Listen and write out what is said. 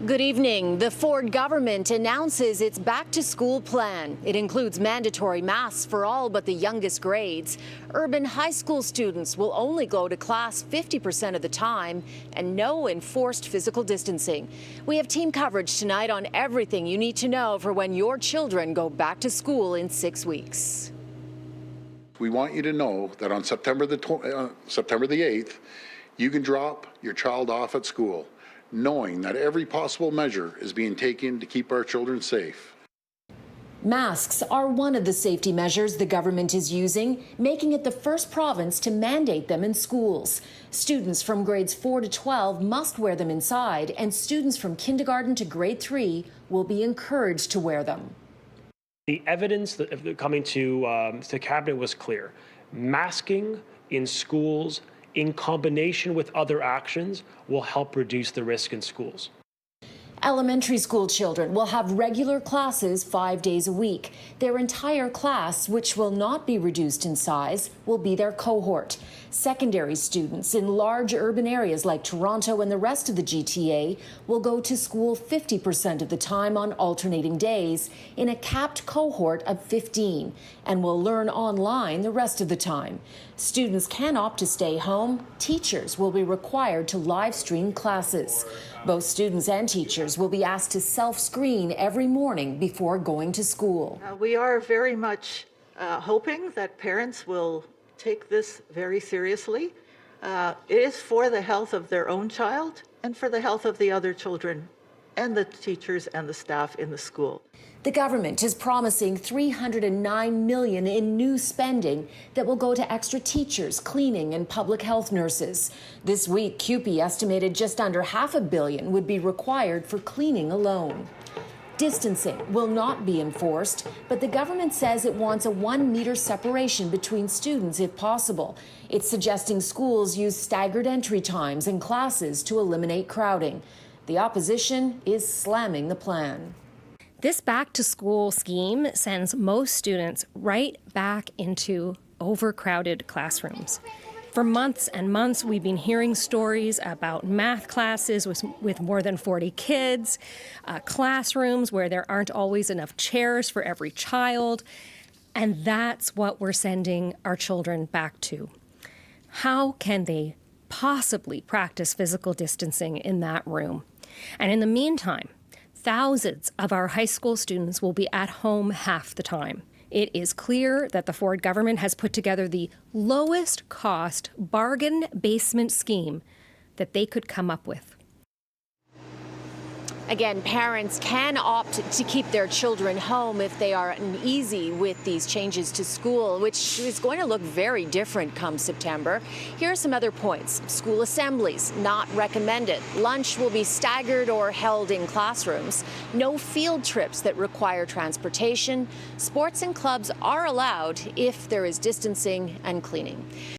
Good evening. The Ford government announces its back-to-school plan. It includes mandatory masks for all but the youngest grades. Urban high school students will only go to class 50% of the time, and no enforced physical distancing. We have team coverage tonight on everything you need to know for when your children go back to school in 6 weeks. We want you to know that on September the 8th, you can drop your child off at school, knowing that every possible measure is being taken to keep our children safe. Masks are one of the safety measures the government is using, making it the first province to mandate them in schools. Students from grades 4 to 12 must wear them inside, and students from kindergarten to grade 3 will be encouraged to wear them. The evidence that coming to cabinet was clear. Masking in schools in combination with other actions will help reduce the risk in schools. Elementary school children will have regular classes 5 days a week. Their entire class, which will not be reduced in size, will be their cohort. Secondary students in large urban areas like Toronto and the rest of the GTA will go to school 50% of the time on alternating days in a capped cohort of 15 and will learn online the rest of the time. Students can opt to stay home. Teachers will be required to live stream classes. Both students and teachers will be asked to self-screen every morning before going to school. We are very much hoping that parents will take this very seriously. It is for the health of their own child and for the health of the other children and the teachers and the staff in the school. The government is promising $309 million in new spending that will go to extra teachers, cleaning, and public health nurses. This week, CUPE estimated just under $500 million would be required for cleaning alone. Distancing will not be enforced, but the government says it wants a 1 meter separation between students if possible. It's suggesting schools use staggered entry times in classes to eliminate crowding. The opposition is slamming the plan. This back-to-school scheme sends most students right back into overcrowded classrooms. For months and months, we've been hearing stories about math classes with more than 40 kids, classrooms where there aren't always enough chairs for every child, and that's what we're sending our children back to. How can they possibly practice physical distancing in that room? And in the meantime, thousands of our high school students will be at home half the time. It is clear that the Ford government has put together the lowest cost bargain basement scheme that they could come up with. Again, parents can opt to keep their children home if they are uneasy with these changes to school, which is going to look very different come September. Here are some other points. School assemblies, not recommended. Lunch will be staggered or held in classrooms. No field trips that require transportation. Sports and clubs are allowed if there is distancing and cleaning.